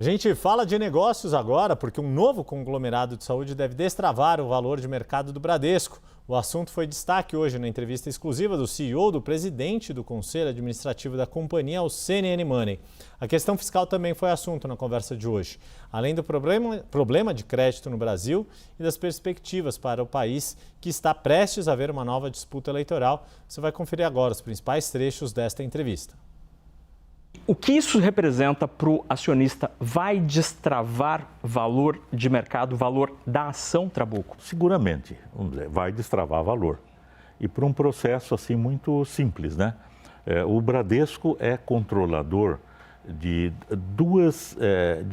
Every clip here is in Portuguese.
A gente fala de negócios agora porque um novo conglomerado de saúde deve destravar o valor de mercado do Bradesco. O assunto foi destaque hoje na entrevista exclusiva do CEO do presidente do Conselho Administrativo da companhia ao CNN Money. A questão fiscal também foi assunto na conversa de hoje. Além do problema de crédito no Brasil e das perspectivas para o país que está prestes a ver uma nova disputa eleitoral, você vai conferir agora os principais trechos desta entrevista. O que isso representa para o acionista? Vai destravar valor de mercado, valor da ação, Trabuco? Seguramente, vamos dizer, vai destravar valor. E por um processo assim muito simples, né? O Bradesco é controlador de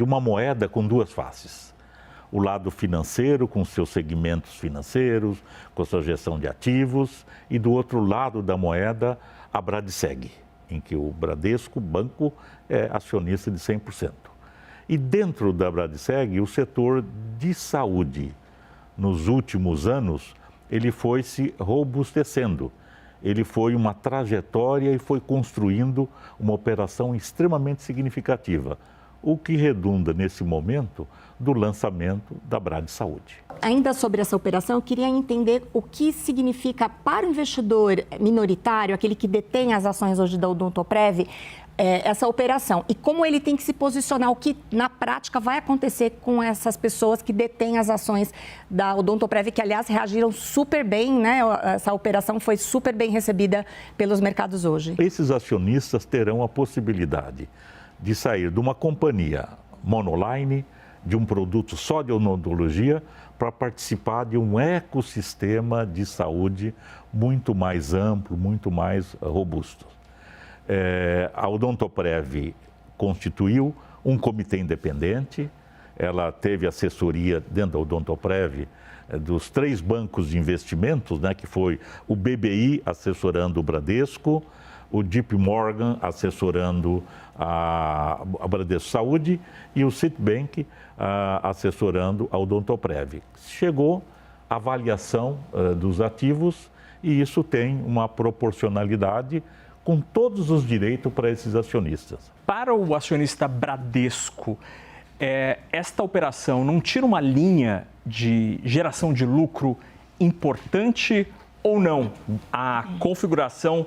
uma moeda com duas faces. O lado financeiro, com seus segmentos financeiros, com sua gestão de ativos, e do outro lado da moeda, a Bradseg, em que o Bradesco, banco, é acionista de 100%. E dentro da Bradseg, o setor de saúde, nos últimos anos, ele foi se robustecendo. Ele foi uma trajetória e foi construindo uma operação extremamente significativa, o que redunda, nesse momento, do lançamento da Bradsaúde. Ainda sobre essa operação, eu queria entender o que significa para o investidor minoritário, aquele que detém as ações hoje da Odontoprev, essa operação e como ele tem que se posicionar, o que na prática vai acontecer com essas pessoas que detêm as ações da Odontoprev, que aliás reagiram super bem, né? Essa operação foi super bem recebida pelos mercados hoje. Esses acionistas terão a possibilidade de sair de uma companhia monoline, de um produto só de odontologia, para participar de um ecossistema de saúde muito mais amplo, muito mais robusto. A Odontoprev constituiu um comitê independente, ela teve assessoria dentro da Odontoprev dos 3 bancos de investimentos, né, que foi o BBI assessorando o Bradesco, o JP Morgan assessorando a Bradesco Saúde e o Citibank assessorando a Odontoprev. Chegou a avaliação dos ativos e isso tem uma proporcionalidade com todos os direitos para esses acionistas. Para o acionista Bradesco, esta operação não tira uma linha de geração de lucro importante ou não? A configuração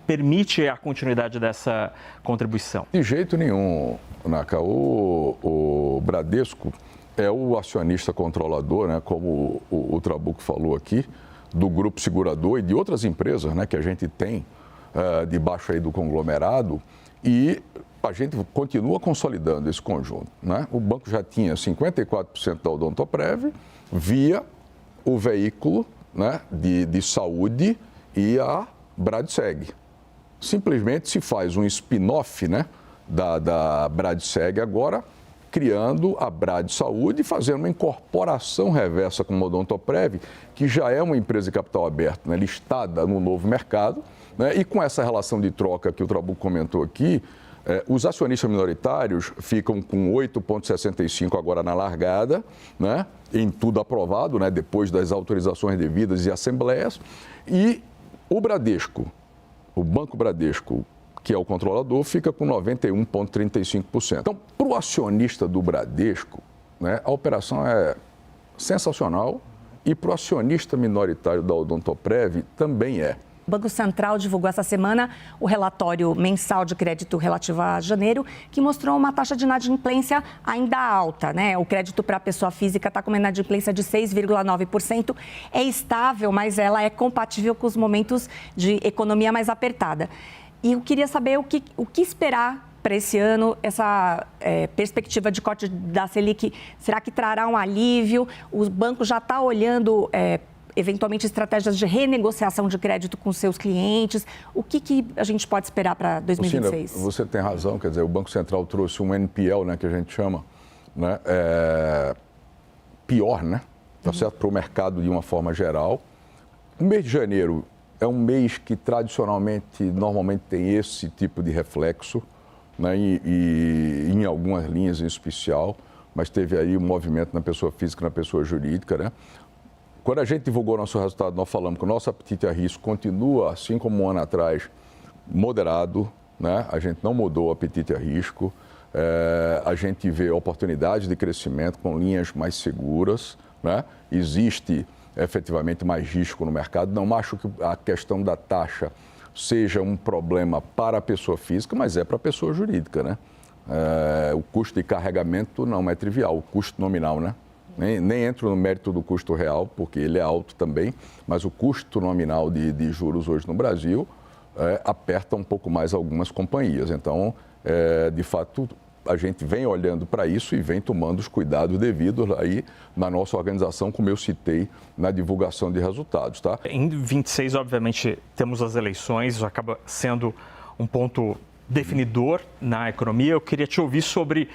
permite a continuidade dessa contribuição? De jeito nenhum, Naka. O Bradesco é o acionista controlador, né, como o Trabuco falou aqui, do grupo segurador e de outras empresas, né, que a gente tem debaixo aí do conglomerado, e a gente continua consolidando esse conjunto, né? O banco já tinha 54% da Odontoprev via o veículo, né, de saúde e a Bradseg. Simplesmente se faz um spin-off, né, da Bradseg agora, criando a Bradsaúde e fazendo uma incorporação reversa com a Odontoprev, que já é uma empresa de capital aberto, né, listada no novo mercado, né, e com essa relação de troca que o Trabuco comentou aqui, os acionistas minoritários ficam com 8,65 agora na largada, né, em tudo aprovado, né, depois das autorizações devidas e assembleias, e o Bradesco, o Banco Bradesco, que é o controlador, fica com 91,35%. Então, para o acionista do Bradesco, né, a operação é sensacional e para o acionista minoritário da Odontoprev também é. O Banco Central divulgou essa semana o relatório mensal de crédito relativo a janeiro, que mostrou uma taxa de inadimplência ainda alta, né? O crédito para a pessoa física está com uma inadimplência de 6,9%. É estável, mas ela é compatível com os momentos de economia mais apertada. E eu queria saber o que esperar para esse ano, essa perspectiva de corte da Selic, será que trará um alívio? O banco já está olhando eventualmente estratégias de renegociação de crédito com seus clientes. O que a gente pode esperar para 2026? Cristina, você tem razão, quer dizer, o Banco Central trouxe um NPL, né, que a gente chama, né, pior, né, tá certo, para o mercado de uma forma geral. O mês de janeiro é um mês que tradicionalmente, normalmente tem esse tipo de reflexo, né, e em algumas linhas em especial, mas teve aí um movimento na pessoa física e na pessoa jurídica, né. Quando a gente divulgou nosso resultado, nós falamos que o nosso apetite a risco continua, assim como um ano atrás, moderado, né? A gente não mudou o apetite a risco. a gente vê oportunidades de crescimento com linhas mais seguras, né? Existe efetivamente mais risco no mercado. Não acho que a questão da taxa seja um problema para a pessoa física, mas é para a pessoa jurídica, né? O custo de carregamento não é trivial, o custo nominal, né? Nem entro no mérito do custo real, porque ele é alto também, mas o custo nominal de juros hoje no Brasil aperta um pouco mais algumas companhias. Então, de fato, a gente vem olhando para isso e vem tomando os cuidados devidos aí na nossa organização, como eu citei na divulgação de resultados, tá? Em 26, obviamente, temos as eleições, isso acaba sendo um ponto definidor na economia. Eu queria te ouvir sobre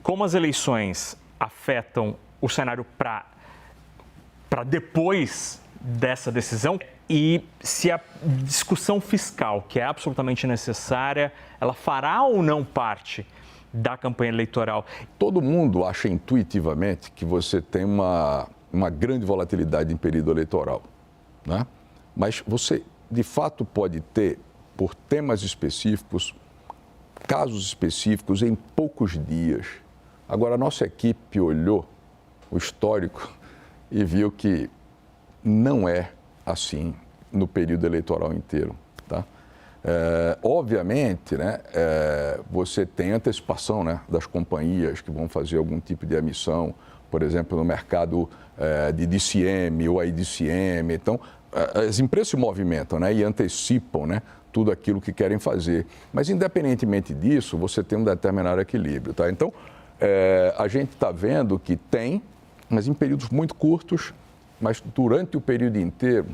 como as eleições afetam o cenário para depois dessa decisão e se a discussão fiscal, que é absolutamente necessária, ela fará ou não parte da campanha eleitoral. Todo mundo acha intuitivamente que você tem uma grande volatilidade em período eleitoral, né? Mas você, de fato, pode ter, por temas específicos, casos específicos em poucos dias. Agora, a nossa equipe olhou o histórico e viu que não é assim no período eleitoral inteiro, tá? Obviamente, né, você tem antecipação, né, das companhias que vão fazer algum tipo de emissão, por exemplo, no mercado de DCM ou IDCM. Então, as empresas se movimentam, né, e antecipam, né, tudo aquilo que querem fazer. Mas, independentemente disso, você tem um determinado equilíbrio, tá? Então, a gente está vendo que tem, mas em períodos muito curtos, mas durante o período inteiro,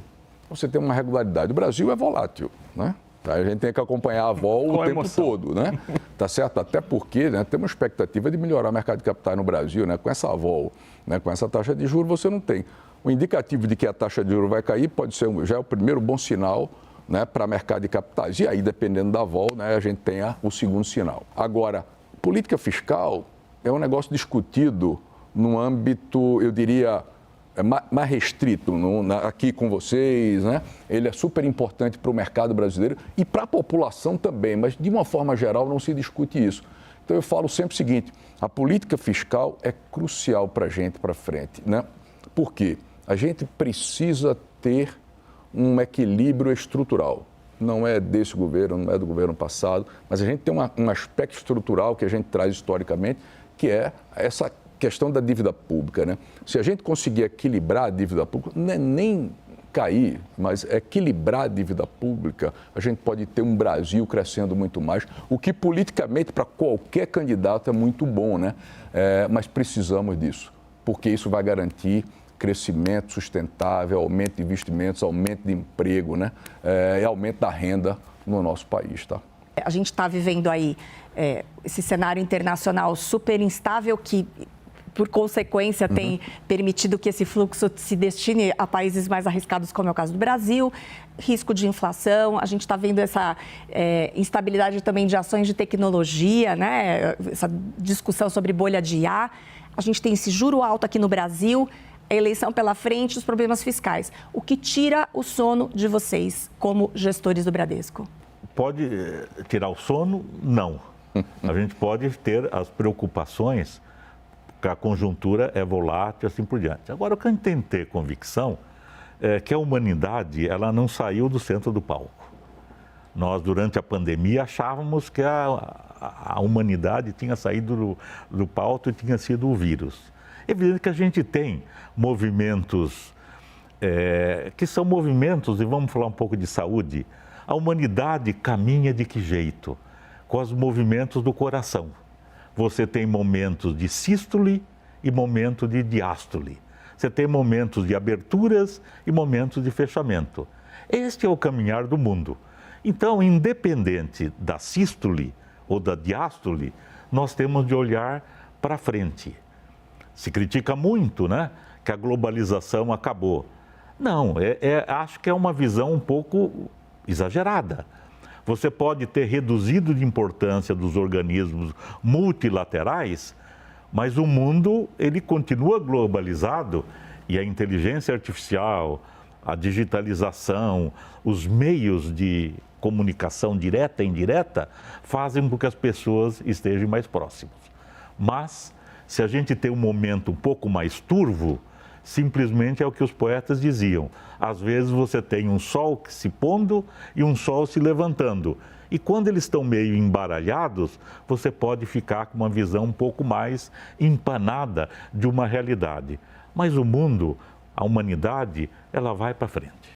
você tem uma regularidade. O Brasil é volátil, né? A gente tem que acompanhar a vol o tempo todo, né? Tá certo? Até porque, né, tem uma expectativa de melhorar o mercado de capitais no Brasil, né? Com essa vol, né, com essa taxa de juros, você não tem. O indicativo de que a taxa de juros vai cair pode ser já é o primeiro bom sinal, né, para mercado de capitais. E aí, dependendo da vol, né, a gente tem o segundo sinal. Agora, política fiscal é um negócio discutido num âmbito, eu diria, mais restrito aqui com vocês, né? Ele é super importante para o mercado brasileiro e para a população também, mas de uma forma geral não se discute isso. Então eu falo sempre o seguinte, a política fiscal é crucial para a gente para frente, né? Por quê? A gente precisa ter um equilíbrio estrutural. Não é desse governo, não é do governo passado, mas a gente tem um aspecto estrutural que a gente traz historicamente, que é essa questão da dívida pública, né? Se a gente conseguir equilibrar a dívida pública, não é nem cair, mas equilibrar a dívida pública, a gente pode ter um Brasil crescendo muito mais, o que politicamente para qualquer candidato é muito bom, né? Mas precisamos disso, porque isso vai garantir crescimento sustentável, aumento de investimentos, aumento de emprego, né? E aumento da renda no nosso país, tá? A gente está vivendo aí esse cenário internacional super instável que, por consequência, tem permitido que esse fluxo se destine a países mais arriscados, como é o caso do Brasil, risco de inflação, a gente está vendo essa instabilidade também de ações de tecnologia, né? Essa discussão sobre bolha de IA, a gente tem esse juro alto aqui no Brasil, a eleição pela frente, os problemas fiscais. O que tira o sono de vocês como gestores do Bradesco? Pode tirar o sono? Não. A gente pode ter as preocupações, que a conjuntura é volátil e assim por diante. Agora, o que a gente tem que ter convicção é que a humanidade ela não saiu do centro do palco. Nós, durante a pandemia, achávamos que a humanidade tinha saído do palco e tinha sido o vírus. É evidente que a gente tem movimentos que são movimentos, e vamos falar um pouco de saúde, a humanidade caminha de que jeito? Com os movimentos do coração. Você tem momentos de sístole e momentos de diástole. Você tem momentos de aberturas e momentos de fechamento. Este é o caminhar do mundo. Então, independente da sístole ou da diástole, nós temos de olhar para frente. Se critica muito, né, que a globalização acabou. Não, acho que é uma visão um pouco exagerada. Você pode ter reduzido de importância dos organismos multilaterais, mas o mundo ele continua globalizado e a inteligência artificial, a digitalização, os meios de comunicação direta e indireta fazem com que as pessoas estejam mais próximas. Mas, se a gente tem um momento um pouco mais turvo, simplesmente é o que os poetas diziam. Às vezes você tem um sol se pondo e um sol se levantando. E quando eles estão meio embaralhados, você pode ficar com uma visão um pouco mais empanada de uma realidade. Mas o mundo, a humanidade, ela vai para frente.